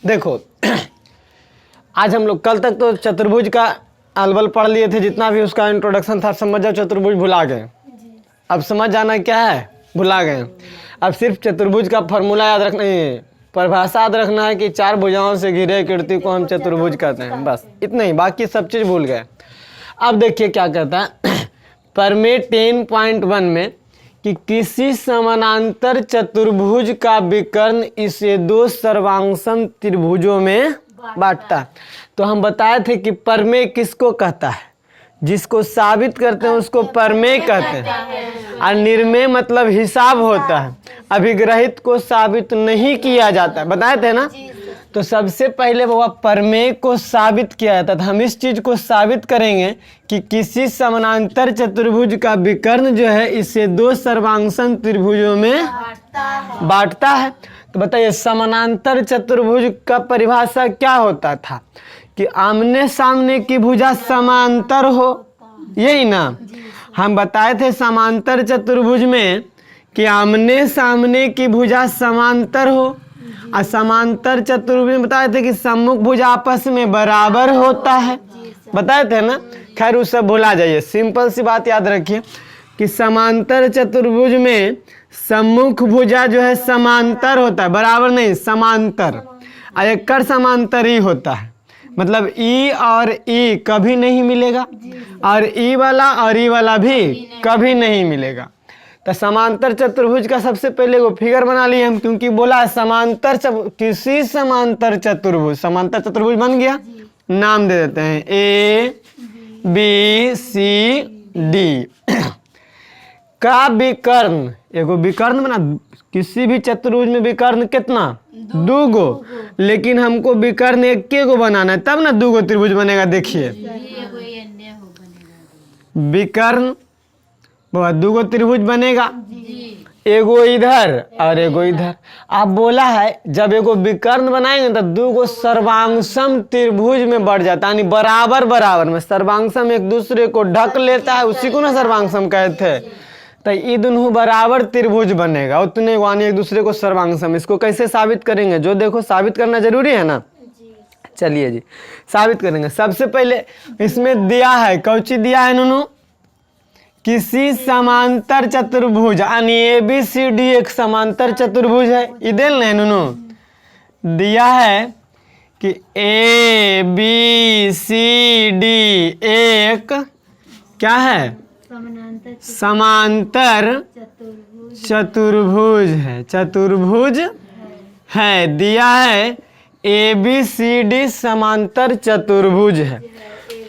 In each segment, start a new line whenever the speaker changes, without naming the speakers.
देखो आज हम लोग कल तक तो चतुर्भुज का अलबल पढ़ लिए थे, जितना भी उसका इंट्रोडक्शन था समझ जाओ, चतुर्भुज भुला गए। अब समझ जाना क्या है, भुला गए। अब सिर्फ चतुर्भुज का फॉर्मूला याद रखना है, परिभाषा याद रखना है कि चार भुजाओं से घिरे कीर्ति को हम चतुर्भुज कहते हैं, बस इतना ही, बाकी सब चीज भूल गए। अब देखिए क्या कहता है प्रमेय 10.1 में कि किसी समानांतर चतुर्भुज का विकर्ण इसे दो सर्वांगसम त्रिभुजों में बांटता है। तो हम बताए थे कि प्रमेय किसको कहता है, जिसको साबित करते हैं उसको प्रमेय कहते हैं, और निर्मेय मतलब हिसाब होता है, अभिग्रहित को साबित नहीं किया जाता है, बताए थे ना। तो सबसे पहले वह प्रमेय को साबित किया जाता था। हम इस चीज को साबित करेंगे कि किसी समानांतर चतुर्भुज का विकर्ण जो है इसे दो सर्वांगसम त्रिभुजों में बांटता है। तो बताइए समानांतर चतुर्भुज का परिभाषा क्या होता था कि आमने सामने की भुजा समांतर हो, यही ना। हम बताए थे समांतर चतुर्भुज में कि आमने सामने की भुजा समांतर हो, और समांतर चतुर्भुज में बताए थे कि सम्मुख भुजा आपस में बराबर होता है, बताए थे ना। खैर उस सब भुला जाइए, सिंपल सी बात याद रखिए कि समांतर चतुर्भुज में सम्मुख भुजा जो है समांतर होता है, बराबर नहीं, समांतर, और एकड़ समांतर ही होता है। मतलब ई और ई कभी नहीं मिलेगा, और ई वाला और ई वाला भी कभी नहीं मिलेगा। तो समांतर चतुर्भुज का सबसे पहले वो फिगर बना लिए हम, क्योंकि बोला समांतर किसी समांतर चतुर्भुज, समांतर चतुर्भुज बन गया, नाम दे देते हैं ए बी सी डी का विकर्ण, एगो विकर्ण बना। किसी भी चतुर्भुज में विकर्ण कितना, दो गो, लेकिन हमको विकर्ण एक के गो बनाना है, तब ना दो गो त्रिभुज बनेगा। देखिए विकर्ण बहुत दो गो त्रिभुज बनेगा, एगो इधर और एगो इधर। आप बोला है जब एगो विकर्ण बनाएंगे तो दो गो सर्वांगसम त्रिभुज में बढ़ जाता है, यानी बराबर बराबर में। सर्वांगसम एक दूसरे को ढक लेता है, उसी को ना सर्वांगसम कहते हैं। तो ये दोनों बराबर त्रिभुज बनेगा, उतने यानी एक दूसरे को सर्वांगसम। इसको कैसे साबित करेंगे, जो देखो साबित करना जरूरी है ना। चलिए जी साबित करेंगे। सबसे पहले इसमें दिया है, कौची दिया है नूनू, किसी समांतर चतुर्भुज, यानी ए बी सी डी एक समांतर चतुर्भुज है। इधर नहीं नूनू दिया है कि ए बी सी डी एक क्या है, समांतर चतुर्भुज है, चतुर्भुज है। दिया है ए बी सी डी समांतर चतुर्भुज है।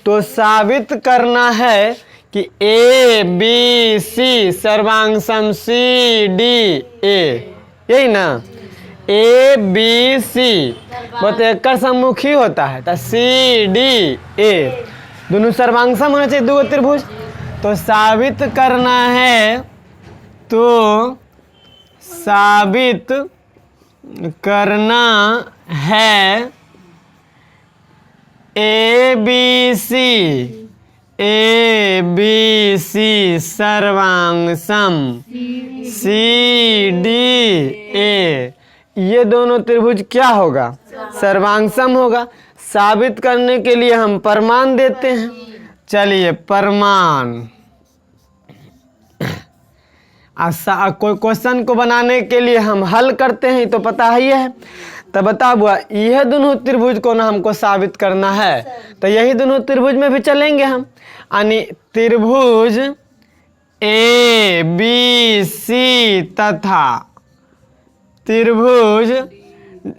तो साबित करना है कि A B C सर्वांगसम C D A, यही ना। ए बी सी बहुत एकड़ सम्मुखी होता है, तो सी डी ए दोनों सर्वांगसम होना चाहिए, दो त्रिभुज। तो साबित करना है, तो साबित करना है A B C सर्वांगसम C D A, ये दोनों त्रिभुज क्या होगा, सर्वांगसम होगा। साबित करने के लिए हम प्रमाण देते हैं। चलिए प्रमाण, कोई क्वेश्चन को बनाने के लिए हम हल करते हैं, तो पता ही है। तो बता बुआ यह दोनों त्रिभुज को ना हमको साबित करना है, तो यही दोनों त्रिभुज में भी चलेंगे हम, यानी त्रिभुज ए बी सी तथा त्रिभुज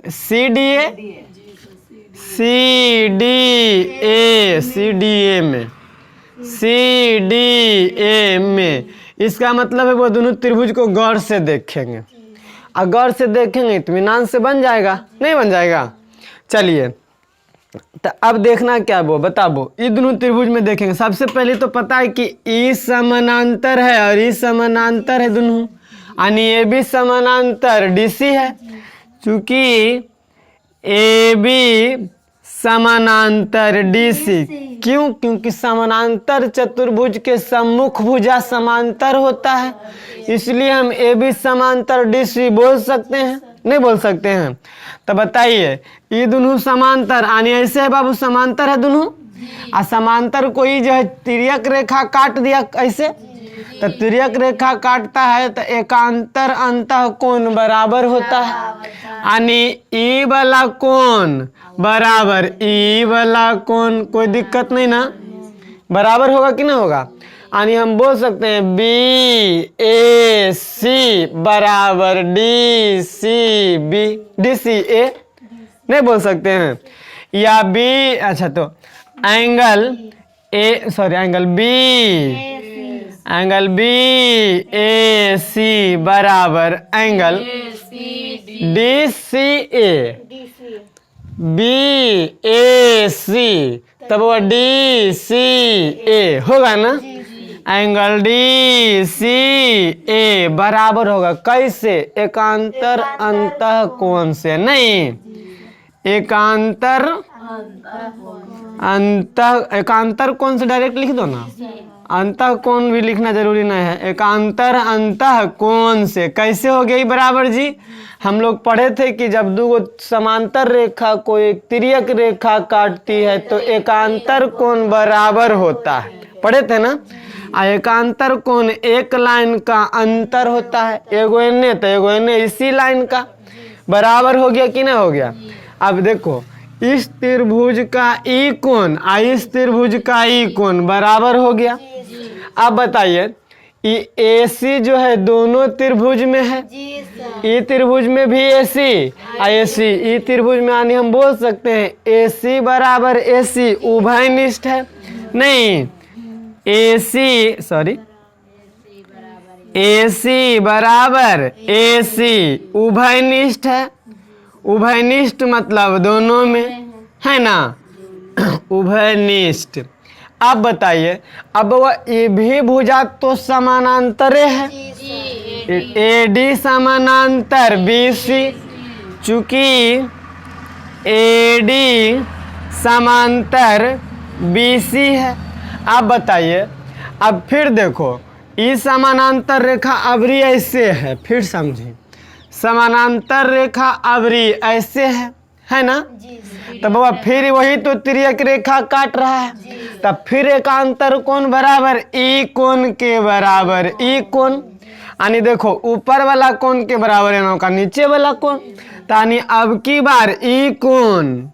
सी डी ए में, इसका मतलब है वो दोनों त्रिभुज को गौर से देखेंगे, और गौर से देखेंगे इत्मीनान से बन जाएगा, नहीं बन जाएगा। चलिए तो अब देखना क्या वो बताबो, ये दोनों त्रिभुज में देखेंगे। सबसे पहले तो पता है कि ई समानांतर है और ई समानांतर है दोनों, यानी ए बी समानांतर डी सी है। चूंकि ए बी समानांतर डीसी। क्यों? क्योंकि समानांतर चतुर्भुज के सम्मुख भुजा समांतर होता है, इसलिए हम ए बी समांतर डीसी बोल सकते हैं, नहीं बोल सकते हैं? तो बताइए, ये दोनों समांतर आने ऐसे है बाबू, समांतर है दोनों। आ समांतर कोई जो है तिर्यक रेखा काट दिया ऐसे, तो तिर्यक रेखा काटता है तो एकांतर अंतः कोण बराबर होता है, यानी ई वाला कोण बराबर ई वाला कोण, कोई दिक्कत नहीं ना, बराबर होगा कि ना होगा? यानी हम बोल सकते हैं बी ए सी बराबर D C B, D C A नहीं बोल सकते हैं, या बी, अच्छा तो angle A, sorry angle B A C बराबर angle D C A, B A C तब वो डी सी ए होगा ना, एंगल डी सी ए बराबर होगा कैसे? एकांतर अंतः कोण से, नहीं एकांतर एकांतर कोण से डायरेक्ट लिख दो ना, अंतः कोण भी लिखना जरूरी नहीं है, एकांतर अंतः कोण से कैसे हो गई बराबर जी? हम लोग पढ़े थे कि जब दो समांतर रेखा को एक तिर्यक रेखा काटती है तो एकांतर कोण बराबर होता है, पढ़े थे ना? एकांतर कोण एक लाइन का अंतर होता है, एगो एने तो एगो एने, इसी लाइन का बराबर हो गया कि ना हो गया? अब देखो इस त्रिभुज का ई कोण इस त्रिभुज का ई कोण बराबर हो गया। अब बताइए ए सी जो है दोनों त्रिभुज में है, ई त्रिभुज में भी ए सी ई त्रिभुज में, यानी हम बोल सकते हैं ए सी बराबर ए सी उभयनिष्ठ है, नहीं ए सी बराबर ए सी उभयनिष्ठ है, उभयनिष्ठ मतलब दोनों में है ना, उभयनिष्ठ। अब बताइए, अब वह ये भी भुजा तो समानांतरे है, ए डी समानांतर बी सी, चूंकि ए डी समांतर बी सी है। अब बताइए, अब फिर देखो ये समानांतर रेखा अवरी ऐसे है, फिर समझिए समानांतर रेखा अवरी ऐसे है ना, तब बाबा फिर वही तो तिर्यक रेखा काट रहा है, तब फिर एकांतर कोण बराबर ई कोण के बराबर ई कोण, यानी देखो ऊपर वाला कोण के बराबर है नौका नीचे वाला कोण, यानी अब की बार ई कोण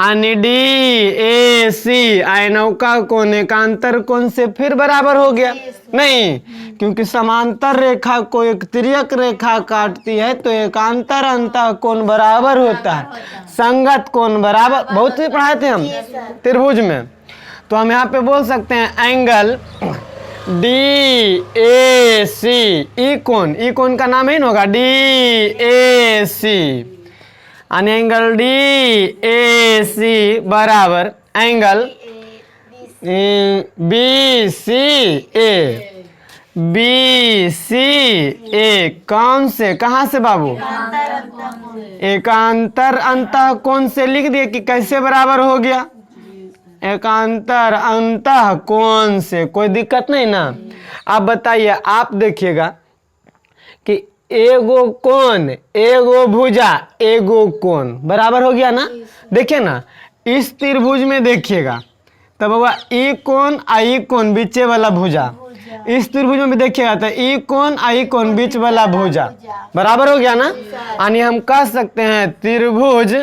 यानी डी ए सी आई नौका कोण एकांतर कोण से फिर बराबर हो गया, नहीं क्योंकि समांतर रेखा को एक तिर्यक रेखा काटती है तो एकांतर अंतः कोण बराबर होता है, संगत कोण बराबर, बहुत ही पढ़ाए थे हम त्रिभुज में। तो हम यहाँ पे बोल सकते हैं एंगल डी ए सी, ई कोण का नाम ही ना होगा डी ए सी, यानी एंगल डी ए सी बराबर एंगल बी सी ए, कौन से कहाँ से बाबू? एकांतर अंतः कोण से लिख दिए कि कैसे बराबर हो गया, एकांतर अंतः कोण से, कोई दिक्कत नहीं ना। अब बताइए, आप देखिएगा कि एगो कोण एगो भुजा एगो कोण बराबर हो गया ना, देखिए ना इस त्रिभुज में देखिएगा तब बाबा ई कोण बीचे वाला भुजा, इस त्रिभुज में भी देखिएगा तो ई कोण बीच वाला भुजा बराबर हो गया ना, यानी हम कह सकते हैं त्रिभुज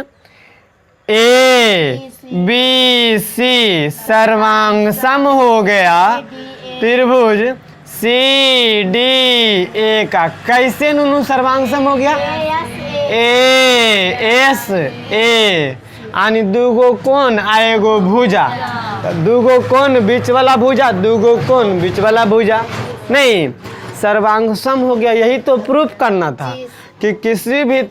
ए बी सी सर्वांग सम हो गया त्रिभुज सी डी ए का, कैसे नुनू सर्वांग सम हो गया? ए एस ए, यानी दूगो कोण आएगो भुजा, दूगो कोण बीच वाला भुजा, दूगो कोण बीच वाला भुजा, नहीं सर्वांग सम हो गया। यही तो प्रूफ करना था कि किसी भी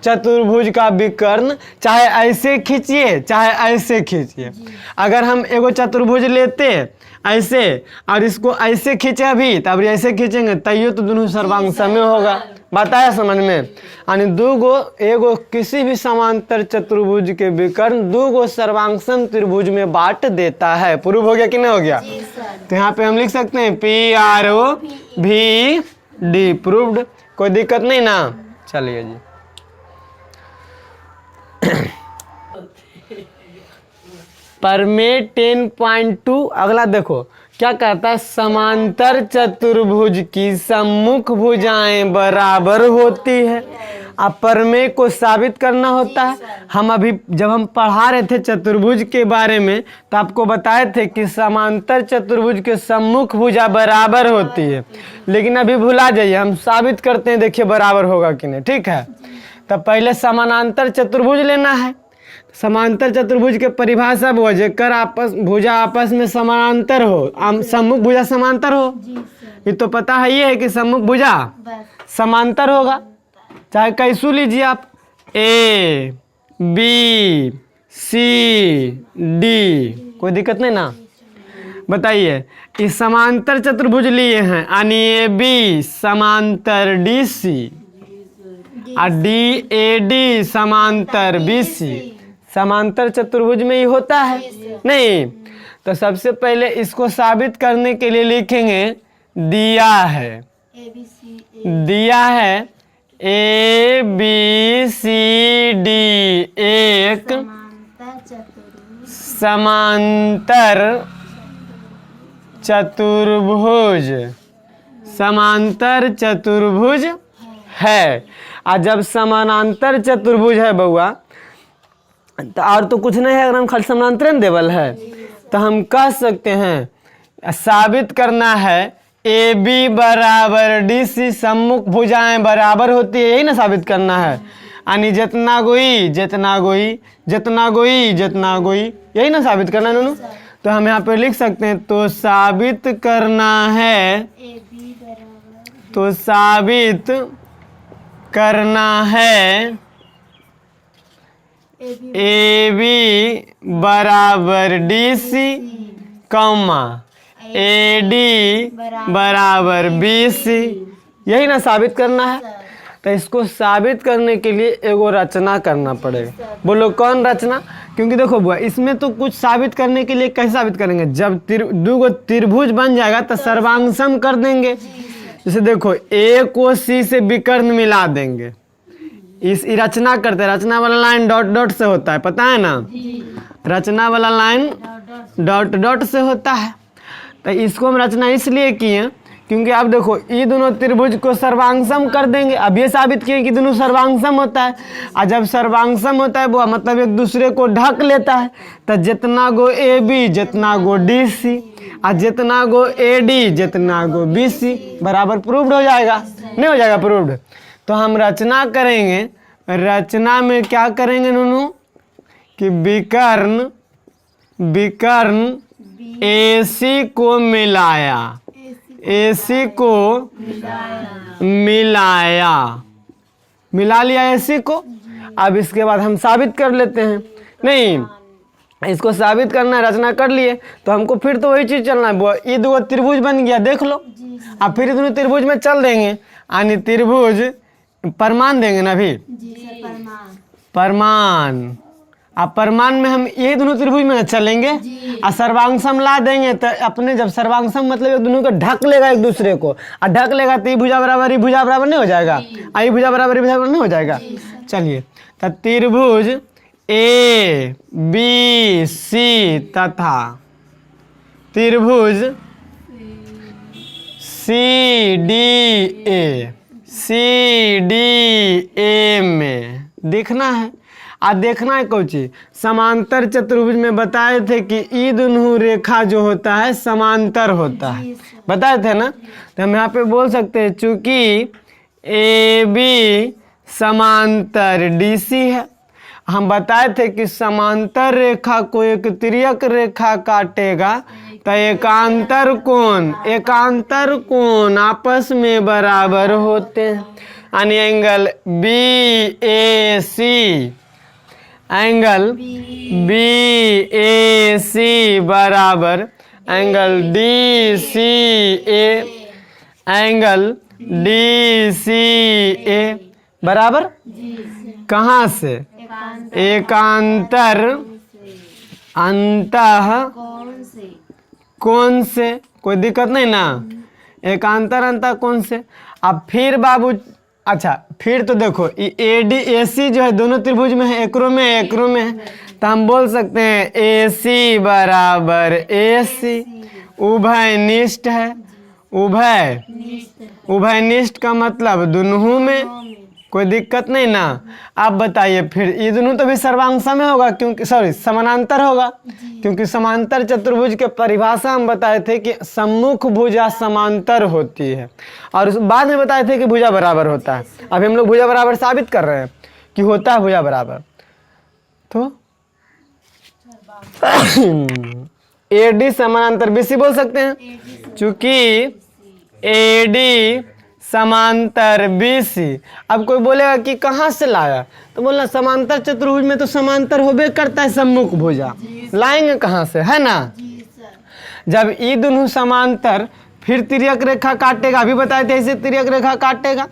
चतुर्भुज का विकर्ण चाहे ऐसे खींचिए चाहे ऐसे खींचिए, अगर हम एगो चतुर्भुज लेते ऐसे और इसको ऐसे खींचे अभी तब ऐसे खींचेंगे तैयो तो दोनों सर्वांग सम होगा, बताया समझ में। यानी एगो किसी भी समांतर चतुर्भुज के विकर्ण दो सर्वांगसम त्रिभुज में बांट देता है। प्रूव हो गया कि नहीं हो गया? तो यहाँ पे हम लिख सकते हैं PROVD प्रूव्ड। कोई दिक्कत नहीं ना? चलिए जी। प्रमेय 10.2 अगला देखो क्या कहता है, समांतर चतुर्भुज की सम्मुख भुजाएं बराबर होती है। अब प्रमेय को साबित करना होता है। हम अभी जब हम पढ़ा रहे थे चतुर्भुज के बारे में तो आपको बताए थे कि समांतर चतुर्भुज के सम्मुख भुजा बराबर होती है, लेकिन अभी भुला जाइए, हम साबित करते हैं, देखिए बराबर होगा कि नहीं। ठीक है, तब पहले समानांतर चतुर्भुज लेना है। समांतर चतुर्भुज के परिभाषा वो जेकर भुजा आपस में समानांतर हो, सम्मुख भुजा समांतर हो। ये तो पता है ही है कि सम्मुख भुजा समांतर होगा, चाहे कैसू लीजिए आप, A B C D, कोई दिक्कत नहीं ना? बताइए, इस समांतर चतुर्भुज लिए हैं, यानी AB समांतर DC और DAD समांतर BC। समांतर चतुर्भुज में ही होता है नहीं? तो सबसे पहले इसको साबित करने के लिए लिखेंगे दिया है ABCD एक समांतर चतुर्भुज है। और जब समानांतर चतुर्भुज है बउआ, तो और तो कुछ नहीं है, अगर हम खाली समानांतर देवल है तो हम कह सकते हैं साबित करना है AB बराबर DC सम्मुख भुजाएं बराबर होती है, यही ना साबित करना है। यानी जितना गोई यही ना साबित करना है नूनू। तो हम यहाँ पे लिख सकते हैं तो साबित करना है AB बराबर DC कॉमा AD बराबर BC, यही ना साबित करना है। तो इसको साबित करने के लिए एगो रचना करना पड़ेगा। बोलो कौन रचना? क्योंकि देखो बुआ, इसमें तो कुछ साबित करने के लिए कैसे साबित करेंगे, जब दो त्रिभुज बन जाएगा तो सर्वांगसम कर देंगे। जैसे देखो A को C से विकर्ण मिला देंगे, इस रचना करते हैं। रचना वाला लाइन डॉट डॉट से होता है, पता है ना? रचना वाला लाइन डॉट डॉट से होता है। तो इसको हम रचना इसलिए किए क्योंकि अब देखो ये दोनों त्रिभुज को सर्वांगसम कर देंगे। अब ये साबित किए कि दोनों सर्वांगसम होता है, और जब सर्वांगसम होता है वो मतलब एक दूसरे को ढक लेता है। तो जितना गो AB जितना गो DC और जितना गो AD जितना गो BC बराबर प्रूव्ड हो जाएगा, नहीं हो जाएगा प्रूव्ड? तो हम रचना करेंगे, रचना में क्या करेंगे नूनू कि विकर्ण AC को मिलाया मिला लिया AC को। अब इसके बाद हम साबित कर लेते हैं। नहीं, इसको साबित करना है, रचना कर लिए तो हमको फिर तो वही चीज चलना है। ये दो त्रिभुज बन गया, देख लो। अब फिर दोनों त्रिभुज में चल देंगे, यानी त्रिभुज परमान देंगे ना अभी, परमान। अब परमान में हम ये दोनों त्रिभुज में चलेंगे और सर्वांगसम ला देंगे। तो अपने जब सर्वांगसम मतलब एक दोनों को ढक लेगा एक दूसरे को, और ढक लेगा तो ये भुजा बराबर नहीं हो जाएगा, आई भुजा बराबर नहीं हो जाएगा। चलिए, तो त्रिभुज ABC तथा त्रिभुज CDA में दिखना है। देखना है कौन चीज, समांतर चतुर्भुज में बताए थे कि ये दोनों रेखा जो होता है समांतर होता है, बताए थे ना? तो हम यहाँ पे बोल सकते हैं चूंकि AB समांतर DC है, हम बताए थे कि समांतर रेखा को एक तिर्यक रेखा काटेगा तो एकांतर कोण आपस में बराबर होते हैं। यानी एंगल BAC बराबर angle DCA angle D C A बराबर कहाँ से? एकांतर अंतः कोण से। कोई दिक्कत नहीं ना, एकांतर अंतः कोण से। अब फिर बाबू अच्छा फिर तो देखो ए डी ए सी जो है दोनों त्रिभुज में है, एकरो में है, तो हम बोल सकते हैं ए सी बराबर ए सी। उभयनिष्ठ है, उभयनिष्ठ का मतलब दोनों में, कोई दिक्कत नहीं ना। आप बताइए फिर ये दोनों तो भी सर्वांश में होगा, क्योंकि समानांतर होगा, क्योंकि समांतर चतुर्भुज के परिभाषा हम बताए थे कि सम्मुख भुजा समांतर होती है, और उस बाद में बताए थे कि भुजा बराबर होता है। अभी हम लोग भुजा बराबर साबित कर रहे हैं कि होता है भुजा बराबर। तो एडी समानांतर बीसी बोल सकते हैं, चूंकि एडी समांतर बीसी। अब कोई बोलेगा कि कहाँ से लाया, तो बोलना समांतर चतुर्भुज में तो समांतर होबे करता है सम्मुख भुजा, लाएंगे कहाँ से, है ना। जब ये दोनों समांतर फिर तिर्यक रेखा काटेगा, अभी बताए थे ऐसे तिर्यक रेखा काटेगा,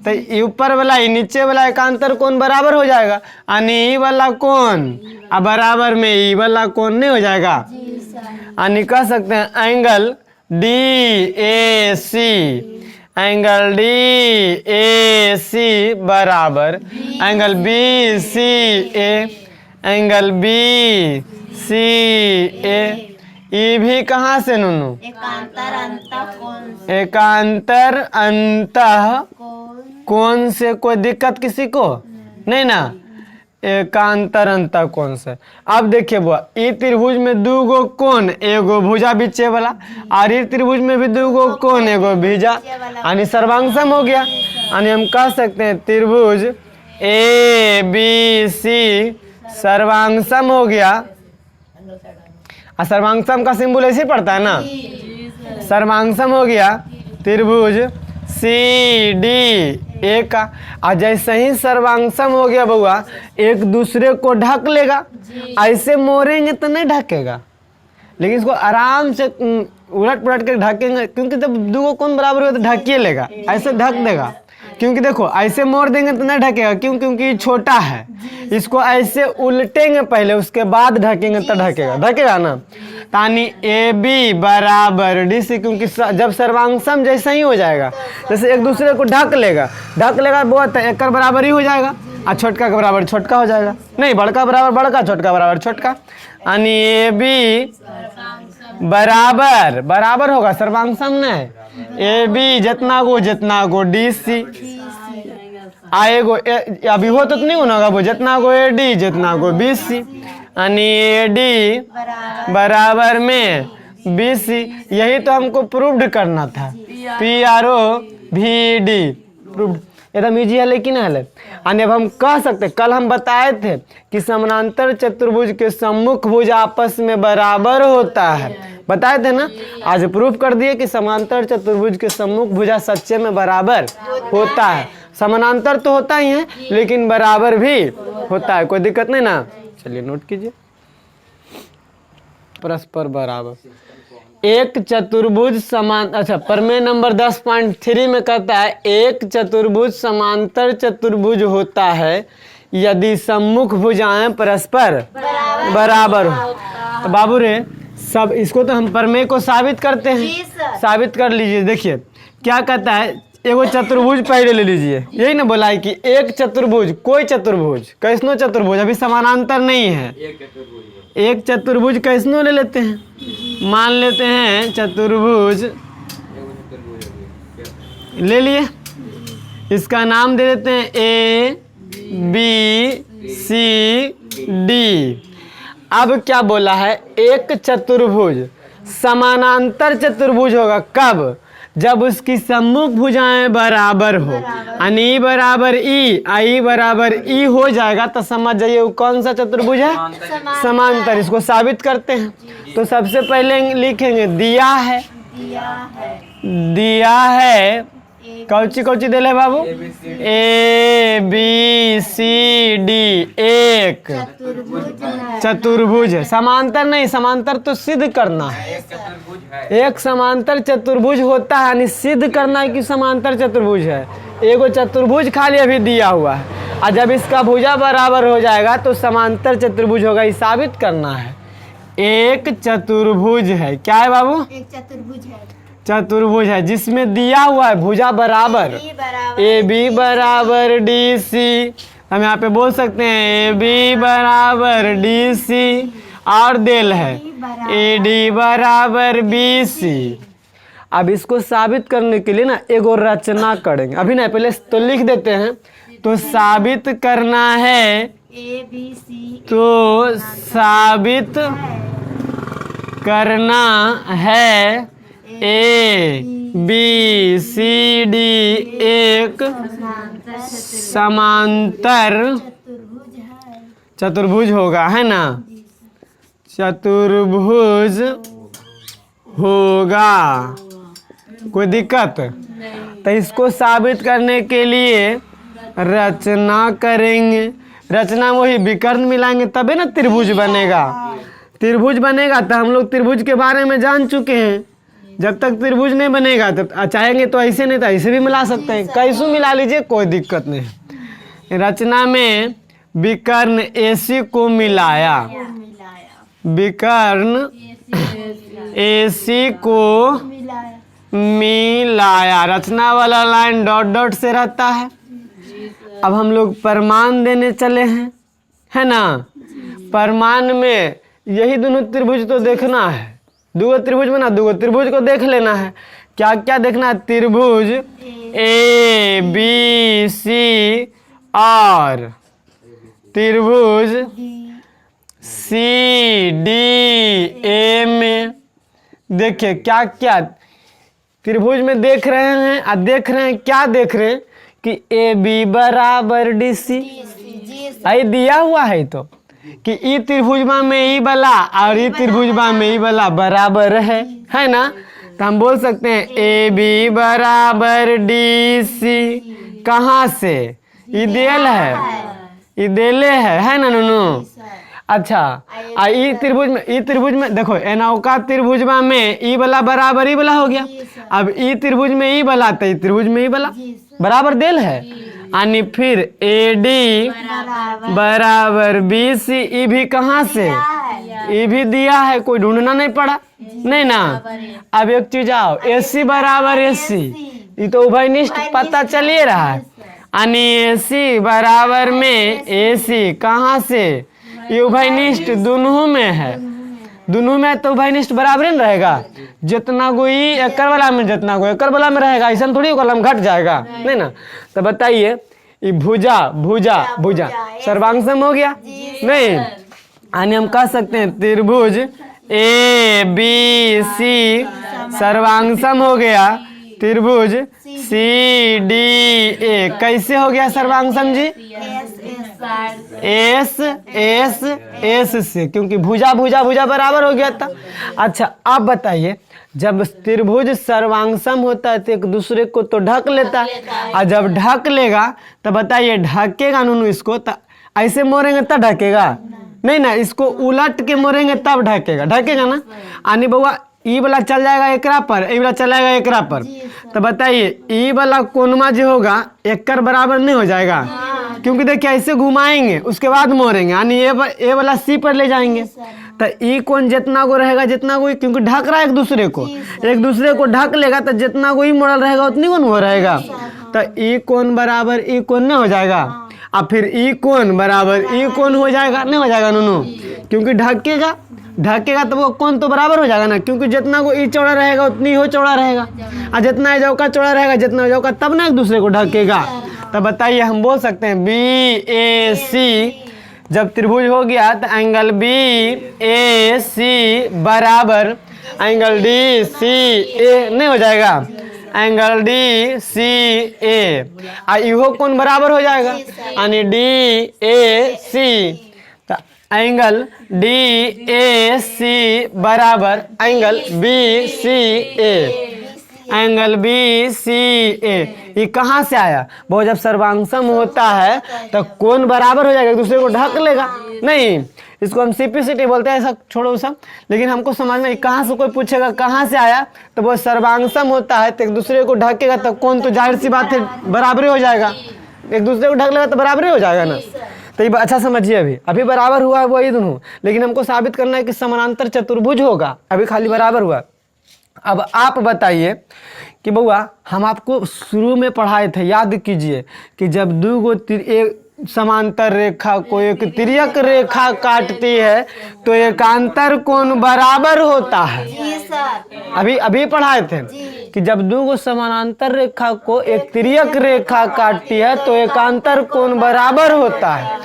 तो ये ऊपर वाला ये नीचे वाला एकांतर कोण बराबर हो जाएगा, यानी ये वाला कोण अब बराबर में ये वाला कोण नहीं हो जाएगा, यानी कह सकते हैं angle D A C, angle D A C बराबर angle B C A, angle B C A. ये भी कहाँ से नूनू? एकांतर अंतः कोण से। कोई दिक्कत किसी को नहीं ना, एकांतर अंतः कोण से। अब देखिए बुआ, ये त्रिभुज में दूगो कोण, एगो भुजा बीचे वाला, और ये त्रिभुज में भी दूगो कोण, एगो भुजा, यानी सर्वांशम हो गया। यानी हम कह सकते हैं त्रिभुज ए बी सी सर्वांशम हो गया। और सर्वांशम का सिंबल ऐसे पड़ता है ना, सर्वांशम हो गया त्रिभुज सी डी ए का। और जैसे ही सर्वांशम हो गया बउआ, एक दूसरे को ढक लेगा, ऐसे मोड़ेंगे तो नहीं ढकेगा, लेकिन इसको आराम से उलट पलट कर ढकेंगे, क्योंकि जब दो कोण बराबर हो तो ढकिए लेगा, ऐसे ढक देगा। क्योंकि देखो ऐसे मोड़ देंगे तो नहीं ढकेगा, क्यों? क्योंकि छोटा है। इसको ऐसे उल्टेंगे पहले, उसके बाद ढकेंगे तो ढकेगा ना। तानी ए बी बराबर डी सी, क्योंकि जब सर्वांशम जैसा ही हो जाएगा, जैसे एक दूसरे को ढक लेगा बहुत, एक बराबर ही हो जाएगा, और छोटका के बराबर छोटका हो जाएगा, नहीं बड़का बराबर बड़का, छोटका बराबर छोटका। यानी ए बी बराबर होगा सर्वांशम नहीं, ए बी जितना गो डी सी आएगो, अभी हो तो नहीं होगा वो, जितना गो ए डी जितना गो बी सी, यानी ए डी बराबर में बी सी। यही तो हमको प्रूव्ड करना था, पी आर ओ भी डी प्रूव्ड, एकदम ईजी है लेकिन है। यानी अब हम कह सकते, कल हम बताए थे कि समानांतर चतुर्भुज के सम्मुख भुज आपस में बराबर होता है, बताए थे ना। आज प्रूफ कर दिए कि समांतर चतुर्भुज के सम्मुख भुजा सच्चे में बराबर होता है। समानांतर तो होता ही है, लेकिन बराबर भी होता है, कोई दिक्कत नहीं ना। चलिए नोट कीजिए, परस्पर बराबर एक चतुर्भुज समान। अच्छा, प्रमेय नंबर 10.3 में कहता है एक चतुर्भुज समांतर चतुर्भुज होता है यदि सम्मुख भुजाएं परस्पर बराबर हो। तो बाबू रे सब इसको तो हम प्रमेय को साबित करते हैं, साबित कर लीजिए। देखिए क्या कहता है, एगो चतुर्भुज पहले ले लीजिए, यही ना बोला है कि एक चतुर्भुज, कोई चतुर्भुज, कैसनो चतुर्भुज, अभी समानांतर नहीं है, एक चतुर्भुज कैसनो ले लेते हैं। मान लेते हैं चतुर्भुज ले लिए, इसका नाम दे देते हैं ए बी सी डी। अब क्या बोला है, एक चतुर्भुज समानांतर चतुर्भुज होगा कब? जब उसकी सम्मुख भुजाएं बराबर हो, यानी बराबर ई, आई बराबर ई हो जाएगा तो समझ जाइए वो कौन सा चतुर्भुज है, समांतर। इसको साबित करते हैं। तो सबसे पहले लिखेंगे दिया है कौची कौची देले बाबू? ए बी सी डी, एक चतुर्भुज है। समांतर नहीं, समांतर तो सिद्ध करना है। एक समांतर चतुर्भुज होता है, यानी सिद्ध करना है कि समांतर चतुर्भुज है। एगो चतुर्भुज खाली अभी दिया हुआ है, और जब इसका भुजा बराबर हो जाएगा तो समांतर चतुर्भुज होगा, ये साबित करना है। एक चतुर्भुज है, क्या है बाबू?
एक चतुर्भुज है।
चतुर्भुज है जिसमें दिया हुआ है भुजा बराबर ए बी बराबर डी सी। हम यहाँ पे बोल सकते हैं ए बी बराबर डी सी, और देल है ए डी बराबर बी सी। अब इसको साबित करने के लिए ना एगो रचना करेंगे। अभी ना पहले तो लिख देते हैं, तो साबित करना है,
ए बी सी,
तो साबित करना है ए बी सी डी एक समांतर चतुर्भुज होगा, है ना? चतुर्भुज होगा, कोई दिक्कत? तो इसको साबित करने के लिए रचना करेंगे। रचना वही विकर्ण मिलाएंगे तबे ना त्रिभुज बनेगा। त्रिभुज बनेगा तो हम लोग त्रिभुज के बारे में जान चुके हैं। जब तक त्रिभुज नहीं बनेगा तब चाहेंगे तो ऐसे नहीं तो ऐसे भी मिला सकते हैं, कैसे मिला लीजिए, कोई दिक्कत नहीं। रचना में विकर्ण एसी को मिलाया, विकर्ण एसी को मिलाया। रचना वाला लाइन डॉट डॉट से रहता है। अब हम लोग प्रमाण देने चले हैं, है ना? प्रमाण में यही दोनों त्रिभुज तो देखना है। दो त्रिभुज बना, दो त्रिभुज को देख लेना है। क्या क्या देखना है? त्रिभुज ए बी सी और त्रिभुज सी डी ए में। देखिए क्या क्या त्रिभुज में देख रहे हैं, और देख रहे हैं क्या देख रहे हैं कि ए बी बराबर डी सी, आई दिया हुआ है तो कि ई त्रिभुजमा में ई वाला और ई त्रिभुजमा में ई वाला बराबर है ना? तो हम बोल सकते हैं ए बी बराबर डी सी। कहाँ से? ई देल है, ई देले है ना नूनू? अच्छा, ई त्रिभुज में देखो एनौका त्रिभुजमा में ई वाला बराबर ई वाला हो गया। अब ई त्रिभुज में ई वाला तो ई त्रिभुज में ई वाला बराबर देल है, यानी फिर ए डी बराबर बी सी। ई भी कहाँ से? ई भी दिया है, कोई ढूंढना नहीं पड़ा, नहीं ना? अब एक चीज आओ, ए सी बराबर ए सी, ये तो उभयनिष्ठ पता चलिए रहा है, यानी ए सी बराबर में ए सी। कहाँ से? ये उभयनिष्ठ दोनों में है, दोनों में तो उभयनिष्ठ बराबर ही रहेगा। जितना कोई एकड़ वाला में जितना कोई एकड़ वाला में रहेगा, ऐसा थोड़ी कलम घट जाएगा, नहीं ना? तो बताइए, ये भुजा भुजा भुजा सर्वांगसम हो गया नहीं? यानी हम कह सकते हैं त्रिभुज ए बी सी सर्वांगसम हो गया। त्रिभुज सी डी ए कैसे हो गया सर्वांगसम जी? एस एस एस से, क्योंकि भुजा भुजा भुजा बराबर हो गया था। अच्छा, अब बताइए, जब त्रिभुज सर्वांगसम होता है तो एक दूसरे को तो ढक लेता है, और जब ढक लेगा तो बताइए ढकेगा नूनू इसको? तो ऐसे मोड़ेंगे तब ढकेगा नहीं ना, इसको उलट के मोड़ेंगे तब ढकेगा, ढकेगा ना? यानी बउआ ई वाला चल जाएगा एकरा पर, ई वाला चल जाएगा एकरा पर। तो बताइए ई वाला कोनमा जो होगा एकड़ बराबर नहीं हो जाएगा, क्योंकि देखिए ऐसे घुमाएंगे उसके बाद मोड़ेंगे, यानी ए वाला सी पर ले जाएंगे। तो ई कोण जितना को रहेगा, जितना कोई, क्योंकि ढक रहा है एक दूसरे को ढक लेगा तो जितना कोई मोड़ल रहेगा उतनी कौन हो रहेगा। तो ई कोण बराबर ई कोण नहीं हो जाएगा, अब फिर ई कोण बराबर ई कोण हो जाएगा, नहीं हो जाएगा नूनू? क्योंकि ढकेगा तो वो कोण तो बराबर हो जाएगा ना, क्योंकि जितना को ई चौड़ा रहेगा उतनी हो चौड़ा रहेगा, और जितना ए चौका चौड़ा रहेगा, जितना ए चौका तब ना एक दूसरे को ढकेगा। तो बताइए, हम बोल सकते हैं बी ए सी जब त्रिभुज हो गया तो एंगल बी ए सी बराबर एंगल डी सी ए नहीं हो जाएगा? एंगल डी सी ए, इहो कोण बराबर हो जाएगा, यानी डी ए सी। तो एंगल डी ए सी बराबर angle B C A. Angle B C A. ये कहाँ से आया? वो जब सर्वांगसम होता है तो कोण बराबर हो जाएगा, एक दूसरे को ढक लेगा नहीं। इसको हम सीपीसीटी बोलते हैं, ऐसा छोड़ो सब। लेकिन हमको समझना है कहाँ से, कोई पूछेगा कहाँ से आया तो वो सर्वांगसम होता है तो एक दूसरे को ढकेगा तो कोण तो जाहिर सी बात है बराबर हो जाएगा, एक दूसरे को ढक लेगा तो बराबर हो जाएगा ना। तो ये अच्छा समझिए, अभी बराबर हुआ है वही दोनों, लेकिन हमको साबित करना है कि समानांतर चतुर्भुज होगा, अभी खाली बराबर हुआ। अब आप बताइए कि बउआ हम आपको शुरू में पढ़ाए थे, याद कीजिए कि जब दो गो एक समांतर रेखा को एक तिर्यक रेखा काटती है तो एकांतर कोण बराबर होता है।
जी सर।
अभी पढ़ाए थे कि जब दो गो समानांतर रेखा को एक तिर्यक रेखा काटती है तो एकांतर कोण बराबर होता है।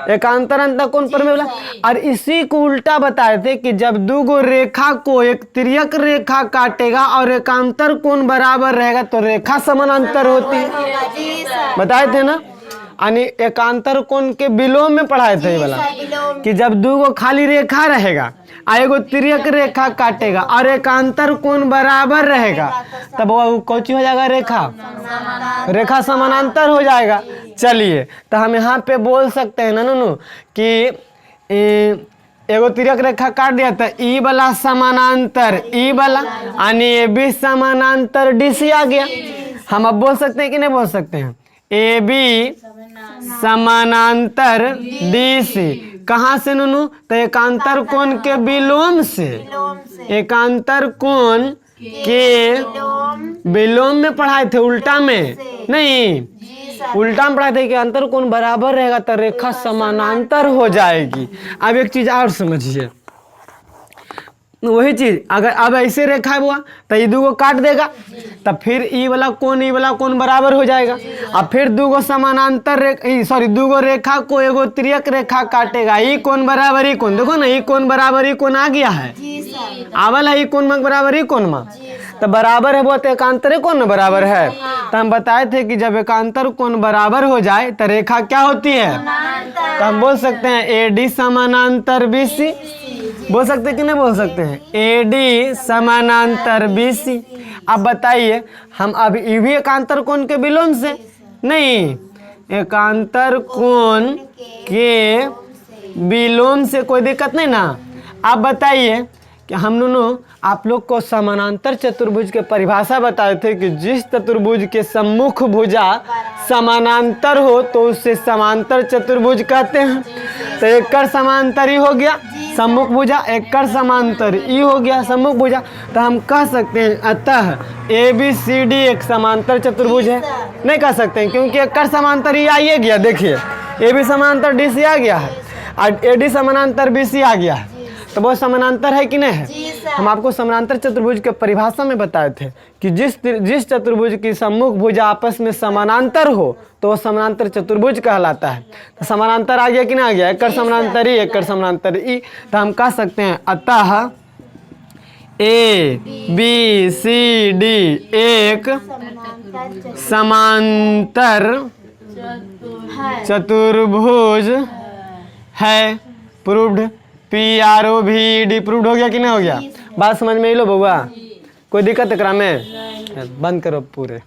एकांतर अंतर कोण पर में बोला, और इसी को उल्टा बताए थे कि जब दो गो रेखा को एक तिर्यक रेखा काटेगा और एकांतर कोण बराबर रहेगा तो रेखा समानांतर होती है।
जी सर।
बताए थे ना। यानी एकांतर कोण के विलोम में पढ़ाए थे ये वाला कि जब दो गो खाली रेखा रहेगा एगो तिर्यक रेखा काटेगा और एकांतर कोण बराबर रहेगा तब वो कौची हो जाएगा? रेखा समानांतर हो जाएगा। चलिए तो हम यहाँ पे बोल सकते हैं ना नूनू कि एगो तिर्यक रेखा काट दिया तो ई वाला समानांतर ई वाला यानी ए बी समानांतर डी सी आ गया। हम अब बोल सकते हैं कि नहीं बोल सकते हैं? ए बी समानांतर डी सी कहाँ से नूनू? तो एकांतर कोण के विलोम से। एकांतर कोण के विलोम में पढ़ाए थे, उल्टा में नहीं। उल्टा में पढ़ाए थे कि अंतर कोण बराबर रहेगा तो रेखा समानांतर हो जाएगी। अब एक चीज और समझिए, वही चीज अगर अब ऐसे रेखा हुआ तो ये दो काट देगा तब फिर ई वाला कोण बराबर हो जाएगा। अब फिर दो समानांतर दो रेखा को एगो तिर्यक रेखा काटेगा, ई कोण बराबर ई कोण, देखो ना ई कोण बराबर ई कोण आ गया है, आवल है ई कोण बराबर ई कोण में तो बराबर है वो तो एकांतर कोण बराबर है। तो हम बताए थे कि जब एकांतर कोण बराबर हो जाए तो रेखा क्या होती है? तो हम बोल सकते हैं ए डी समानांतर बी सी, बोल सकते कि नहीं बोल सकते हैं? ए डी समानांतर बी सी। अब बताइए हम अब ये भी एकांतर कोण के विलोम से नहीं, एकांतर कोण के विलोम से कोई दिक्कत नहीं ना। अब बताइए कि हम दोनों आप लोग को समानांतर चतुर्भुज के परिभाषा बताए थे कि जिस चतुर्भुज के सम्मुख भुजा समानांतर हो तो उससे समांतर चतुर्भुज कहते हैं। तो एक कर समांतर ही हो गया सम्मुख भुजा, एक कर समांतर ई हो गया सम्मुख भुजा। तो हम कह सकते हैं अतः ए बी सी डी एक समांतर चतुर्भुज है? नहीं कह सकते हैं क्योंकि एक कर समांतर ई आइए गया, देखिए ए बी समांतर डी सी आ गया है और ए डी समानांतर बी सी आ गया है तो वो समानांतर है कि नहीं है? हम आपको समानांतर चतुर्भुज के परिभाषा में बताए थे कि जिस चतुर्भुज की सम्मुख भुजा आपस में समानांतर हो तो वो समानांतर चतुर्भुज कहलाता है। तो समानांतर आ गया कि नहीं आ गया? एक कर समानांतर ई, एक कर समानांतर ई। तो हम कह सकते हैं अतः ए बी सी डी एक समांतर चतुर्भुज है। प्रूव्ड, PROVED प्रूव्ड हो गया कि नहीं हो गया? बात समझ में ही लो बउआ, कोई दिक्कत एकरा में? बंद करो पूरे।